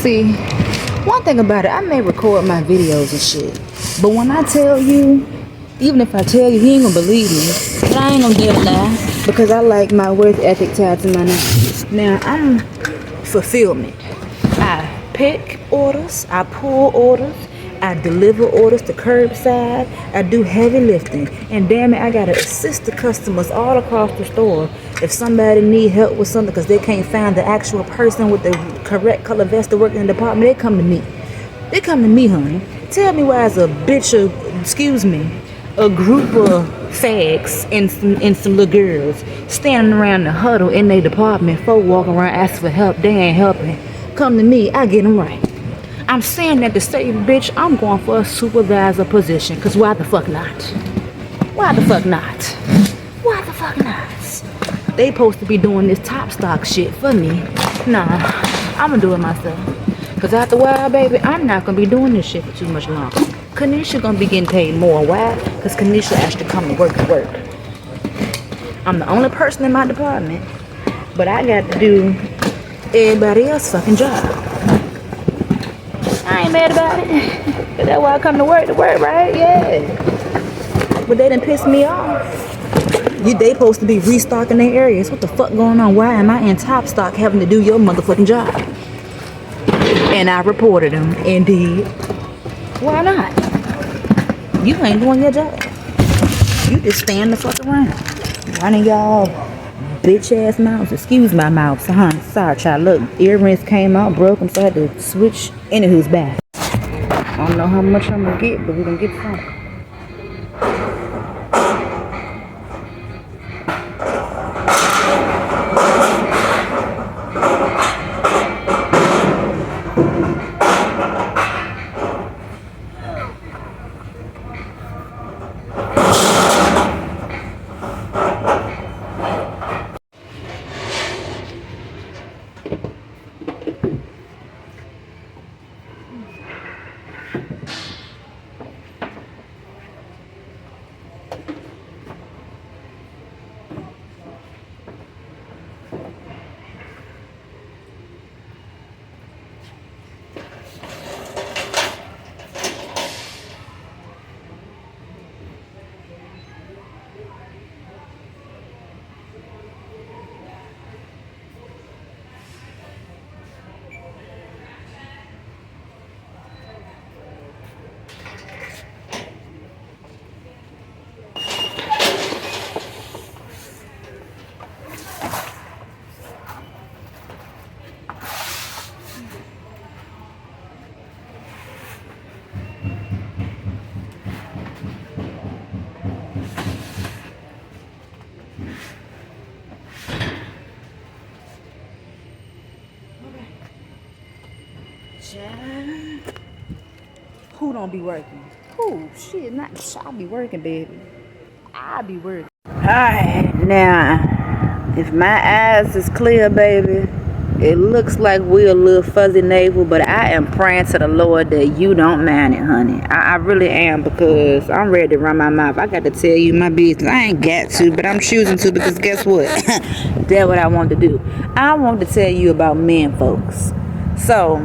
See, one thing about it, I may record my videos and shit, but when I tell you, even if I tell you, he ain't gonna believe me. But I ain't gonna dare lie, because I like my work ethic tied to my name. Now, I'm fulfillment. I pick orders, I pull orders, I deliver orders to curbside, I do heavy lifting, and damn it, I gotta assist the customers all across the store. If somebody need help with something because they can't find the actual person with the correct color vest to work in the department, they come to me. They come to me, honey. Tell me why is a bitch of, a group of fags and some little girls standing around the huddle in their department, folk walking around asking for help, they ain't helping. Come to me, I get them right. I'm saying that to say, bitch, I'm going for a supervisor position, because why the fuck not? Why the fuck not? Why the fuck not? They supposed to be doing this top stock shit for me. Nah, I'm gonna do it myself. Because after a while, baby, I'm not gonna be doing this shit for too much longer. Kanisha gonna be getting paid more. Why? Because Kanisha actually come to work. I'm the only person in my department, but I got to do everybody else's fucking job. I ain't mad about it. That's why I come to work, right? Yeah. But they done pissed me off. They supposed to be restocking their areas. What the fuck going on? Why am I in top stock having to do your motherfucking job? And I reported them. Indeed. Why not? You ain't doing your job. You just stand the fuck around. Running y'all bitch ass mouths. Excuse my mouth. Sorry, child. Look, earrings came out, broke them, so I had to switch. Anywho's back. I don't know how much I'm gonna get, but we're gonna get some. Who don't be working? Who? Shit, not I be working, baby. I be working. Alright, now, if my eyes is clear, baby, it looks like we're a little fuzzy navel, but I am praying to the Lord that you don't mind it, honey. I really am, because I'm ready to run my mouth. I got to tell you my business. I ain't got to, but I'm choosing to, because guess what? That's what I want to do. I want to tell you about men, folks. So,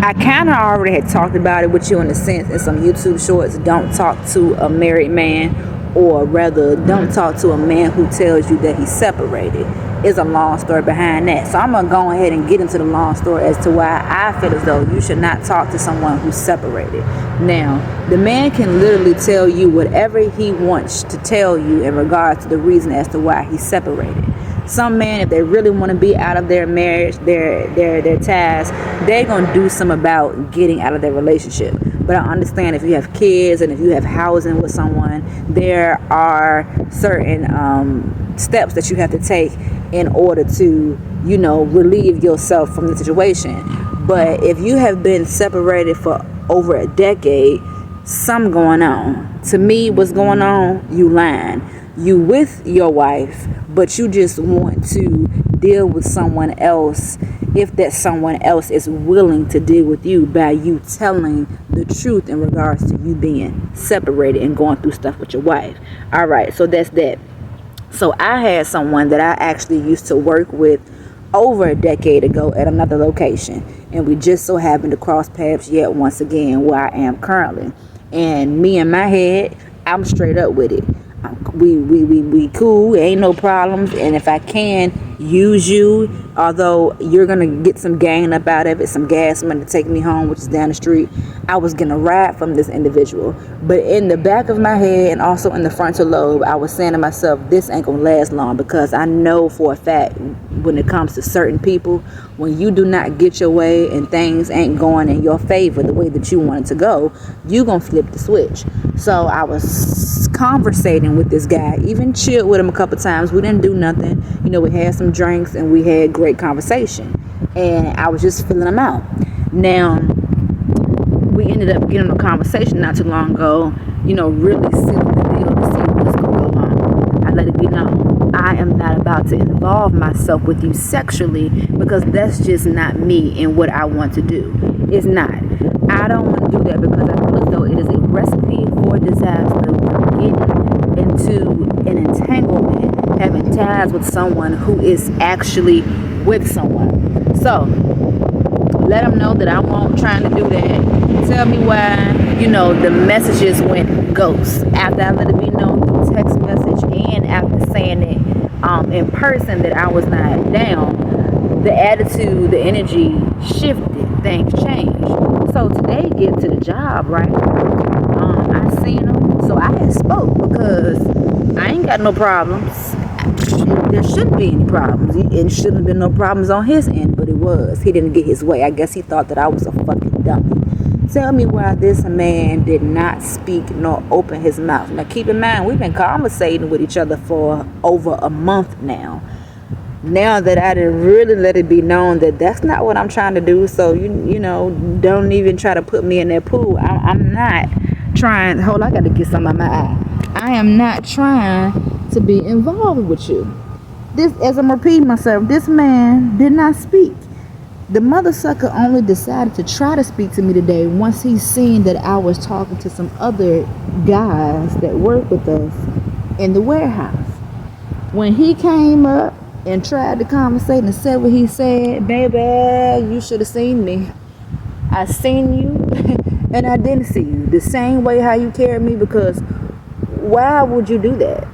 I kind of already had talked about it with you in a sense in some YouTube shorts. Don't talk to a married man, or rather, don't talk to a man who tells you that he's separated. It's a long story behind that. So I'm going to go ahead and get into the long story as to why I feel as though you should not talk to someone who's separated. Now, the man can literally tell you whatever he wants to tell you in regards to the reason as to why he's separated. Some men, if they really want to be out of their marriage, their ties, they're going to do something about getting out of their relationship. But I understand if you have kids and if you have housing with someone, there are certain steps that you have to take in order to, relieve yourself from the situation. But if you have been separated for over a decade, something going on. To me, what's going on? You lying. You with your wife, but you just want to deal with someone else if that someone else is willing to deal with you by you telling the truth in regards to you being separated and going through stuff with your wife. All right, so that's that. So I had someone that I actually used to work with over a decade ago at another location, and we just so happened to cross paths yet once again where I am currently. And me in my head, I'm straight up with it. We cool, ain't no problems, and if I can use you, although you're gonna get some gain up out of it, some gas money to take me home, which is down the street, I was gonna ride from this individual. But in the back of my head and also in the frontal lobe, I was saying to myself, this ain't gonna last long, because I know for a fact when it comes to certain people, when you do not get your way and things ain't going in your favor the way that you want it to go, you gonna flip the switch. So I was conversating with this guy, even chilled with him a couple times. We didn't do nothing, you know, we had some drinks and we had great conversation, and I was just filling him out. Now we ended up getting a conversation not too long ago, you know, really sealing the deal to see what's gonna go on. I let it be known, I am not about to involve myself with you sexually, because that's just not me and what I want to do. It's not. I don't want to do that because I feel as though it is a recipe for disaster. Getting into an entanglement, having ties with someone who is actually with someone. So let them know that I won't trying to do that. Tell me why, you know, the messages went ghost after I let it be known through text message and after saying it in person that I was not down. The attitude, the energy shifted, things changed. So today, get to the job, right? I seen him, so I had spoke because I ain't got no problems. There shouldn't be any problems. It shouldn't have been no problems on his end, but it was. He didn't get his way. I guess he thought that I was a fucking dummy. Tell me why this man did not speak nor open his mouth. Now keep in mind, we've been conversating with each other for over a month now. Now that I didn't really let it be known that that's not what I'm trying to do, so you know, don't even try to put me in that pool. I'm not trying. Hold on, I got to get some on my eye. I am not trying to be involved with you. This, as I'm repeating myself, this man did not speak. The mother sucker only decided to try to speak to me today once he seen that I was talking to some other guys that work with us in the warehouse. When he came up and tried to conversate and said what he said, baby, you should have seen me. I seen you and I didn't see you. The same way how you carried me, because why would you do that?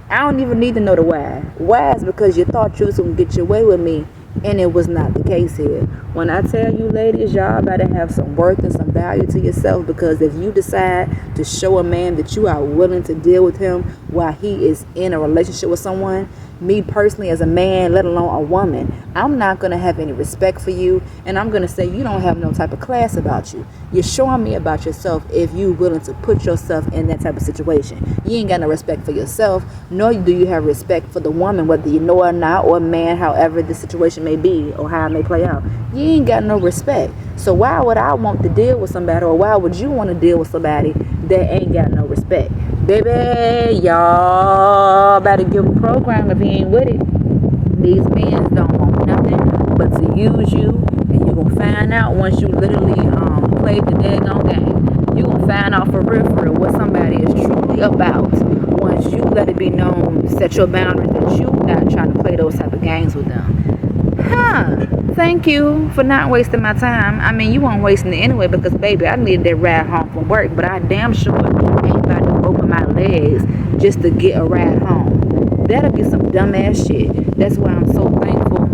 I don't even need to know the why. Why is because you thought you was going to get your way with me, and it was not the case here. When I tell you ladies, y'all better have some worth and some value to yourself, because if you decide to show a man that you are willing to deal with him while he is in a relationship with someone, me personally as a man, let alone a woman, I'm not going to have any respect for you, and I'm going to say you don't have no type of class about you. You're showing me about yourself if you're willing to put yourself in that type of situation. You ain't got no respect for yourself, nor do you have respect for the woman, whether you know or not, or man, however the situation may be or how it may play out. You ain't got no respect. So why would I want to deal with somebody, or why would you want to deal with somebody that ain't got no respect? Baby, y'all better give a program if he ain't with it. These men don't want nothing but to use you, and you're gonna find out once you literally play the daggone game. You're gonna find out for real what somebody is truly about once you let it be known, set your boundaries, that you're not trying to play those type of games with them. Thank you for not wasting my time. I mean, you weren't wasting it anyway, because baby, I needed that ride home from work, but I damn sure ain't about to open my legs just to get a ride home. That'll be some dumbass shit. That's why I'm so thankful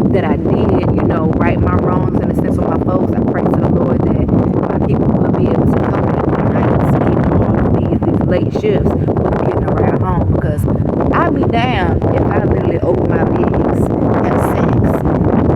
that I did, you know, right my wrongs in the sense of my folks. I pray to the Lord that my people will be able to help me one night to get off these late shifts with getting a ride home, because I'd be damned if I literally open my legs, have sex,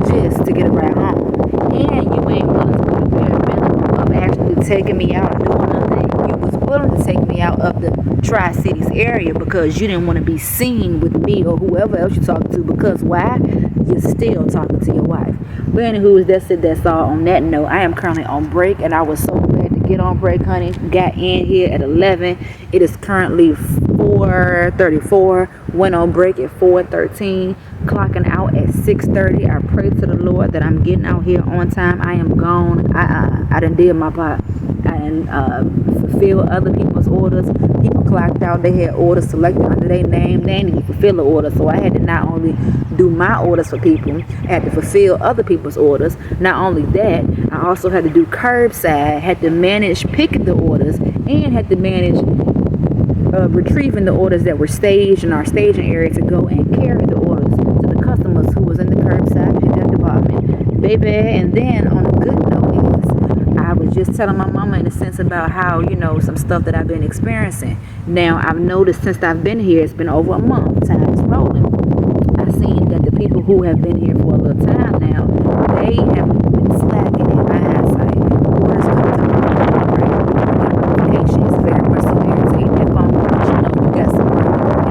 just to get a ride home. And you ain't willing to do the bare minimum of actually taking me out and doing nothing. You was willing to take me out of the Tri-Cities area because you didn't want to be seen with me or whoever else you're talking to, because why? You're still talking to your wife. But anywho, that's it, that's all. On that note, I am currently on break, and I was so glad to get on break, honey. Got in here at 11. It is currently 4:34, went on break at 4:13, clocking out at 6:30. I pray to the Lord that I'm getting out here on time. I am gone. I done did my part. I done fulfilled other people's orders. People clocked out. They had orders selected under their name. They didn't even fulfill the order. So I had to not only do my orders for people, I had to fulfill other people's orders. Not only that, I also had to do curbside, had to manage picking the orders, and had to manage retrieving the orders that were staged in our staging area to go and carry the orders to the customers who was in the curbside pickup department, baby. And then on a good note is, I was just telling my mama in a sense about how, you know, some stuff that I've been experiencing. Now I've noticed since I've been here, it's been over a month, time is rolling. I've seen that the people who have been here for a little time now, they have been slacking in my eyesight. Orders come to my notification is very much so irritating. That phone, you know, you got some,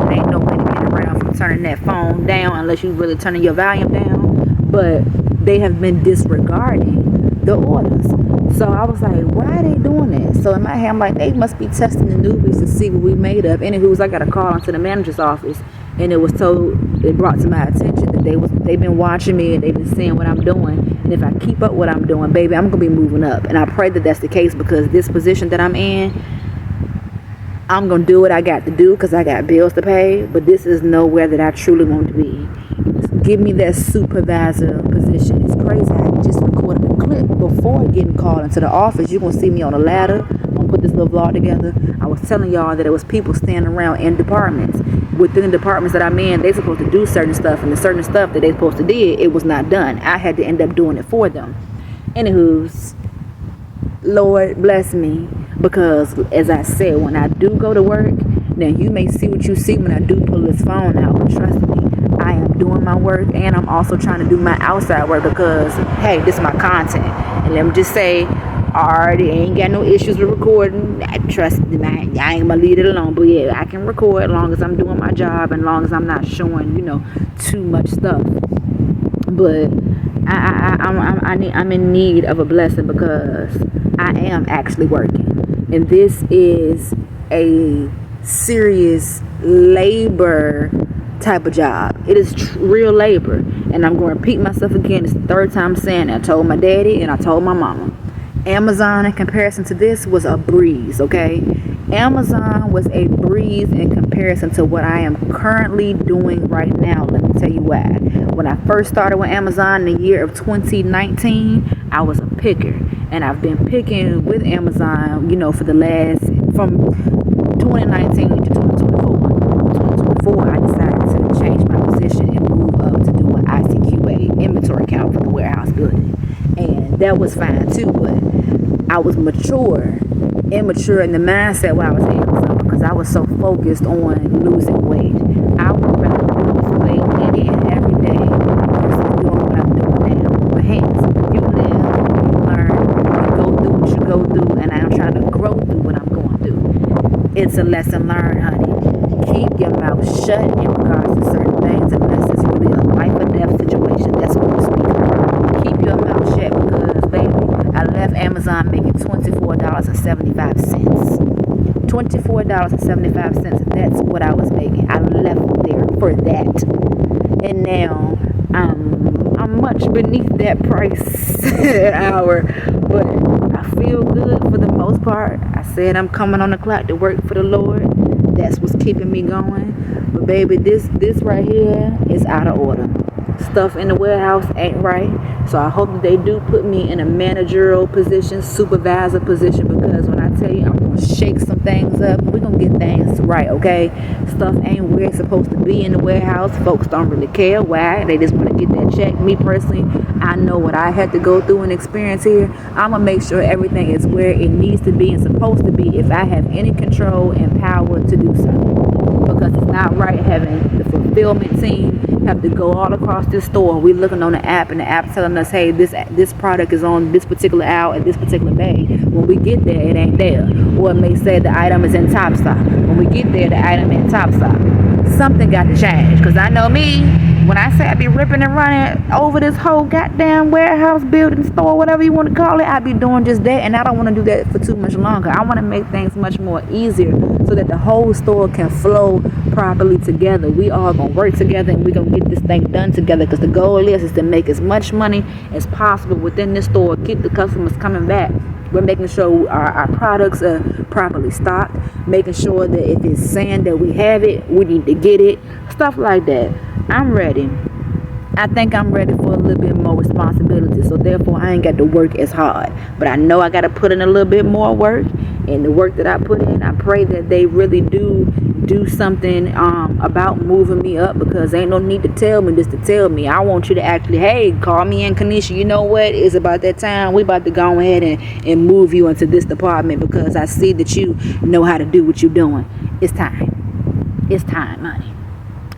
and ain't no way to get around from turning that phone down unless you really turning your volume down. But they have been disregarding the orders. So I was like, why are they doing this? So in my head, I'm like, they must be testing the newbies to see what we made of. Anywho, I got a call into the manager's office, and it brought to my attention that they've been watching me and they've been seeing what I'm doing. And if I keep up what I'm doing, baby, I'm gonna be moving up. And I pray that that's the case, because this position that I'm in, I'm gonna do what I got to do because I got bills to pay. But this is nowhere that I truly want to be. Give me that supervisor position. It's crazy. I just recorded a clip before getting called into the office. You're going to see me on a ladder. I'm going to put this little vlog together. I was telling y'all that it was people standing around in departments. Within the departments that I'm in, they're supposed to do certain stuff. And the certain stuff that they're supposed to do, it was not done. I had to end up doing it for them. Anywho's, Lord bless me. Because as I said, when I do go to work, now you may see what you see when I do pull this phone out. But trust me, I am doing my work, and I'm also trying to do my outside work because, hey, this is my content. And let me just say, I already ain't got no issues with recording. Trust me, I ain't gonna leave it alone. But yeah, I can record as long as I'm doing my job and as long as I'm not showing, you know, too much stuff. But I'm in need of a blessing because I am actually working. And this is a serious labor type of job. It is real labor. And I'm going to repeat myself again. It's the third time saying it. I told my daddy and I told my mama. Amazon in comparison to this was a breeze, okay? Amazon was a breeze in comparison to what I am currently doing right now. Let me tell you why. When I first started with Amazon in the year of 2019, I was a picker. And I've been picking with Amazon, you know, from 2019 to 2024. 2024, I decided to change my position and move up to do an ICQA inventory count for the warehouse building. And that was fine too, but I was immature in the mindset while I was at Amazon because I was so focused on losing weight. I would rather lose weight any and every day versus doing what I'm doing now. But hence, you live, you learn, you go through what you go through, and I'm trying to grow through what I'm going through. It's a lesson learned, honey. Keep your mouth shut in regards to certain things unless it's really a life or death situation. That's what we speak of. Keep your mouth shut because, baby, I left Amazon making $24.75. $24.75. That's what I was making. I left there for that. And now I'm much beneath that price an hour. But I feel good for the most part. I said I'm coming on the clock to work for the Lord. That's what's keeping me going. But baby, this right here is out of order. Stuff in the warehouse ain't right. So I hope that they do put me in a managerial position, supervisor position, because when I tell you I'm going to shake some things up, we're going to get things right, okay? Stuff ain't where it's supposed to be in the warehouse. Folks don't really care. Why? They just want to get that check. Me personally, I know what I had to go through and experience here. I'm going to make sure everything is where it needs to be and supposed to be if I have any control and power to do so. Because it's not right having the fulfillment team have to go all across this store. We're looking on the app and the app telling us, hey, this product is on this particular aisle at this particular bay. When we get there, it ain't there. Or it may say the item is in top stock. When we get there, the item is in top stock. something got to change. Because I know me, when I say I be ripping and running over this whole goddamn warehouse, building, store, whatever you want to call it, I be doing just that. And I don't want to do that for too much longer. I want to make things much more easier so that the whole store can flow properly together. We all going to work together and we going to get this thing done together, because the goal is to make as much money as possible within this store, keep the customers coming back. We're making sure our products are properly stocked, making sure that if it's saying that we have it, we need to get it, stuff like that. I'm ready. I think I'm ready for a little bit more responsibility, so therefore I ain't got to work as hard. But I know I got to put in a little bit more work, and the work that I put in, I pray that they really do something about moving me up, because ain't no need to tell me this to tell me. I want you to actually, hey, call me in, Kanisha, you know what, it's about that time. We about to go ahead and move you into this department, because I see that you know how to do what you're doing. It's time. It's time, honey.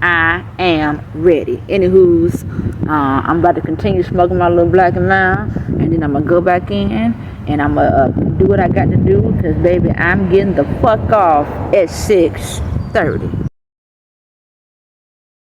I am ready. Anywho's, I'm about to continue smoking my little black and mild, and then I'm gonna go back in and I'm gonna do what I got to do, because baby, I'm getting the fuck off at 6:30.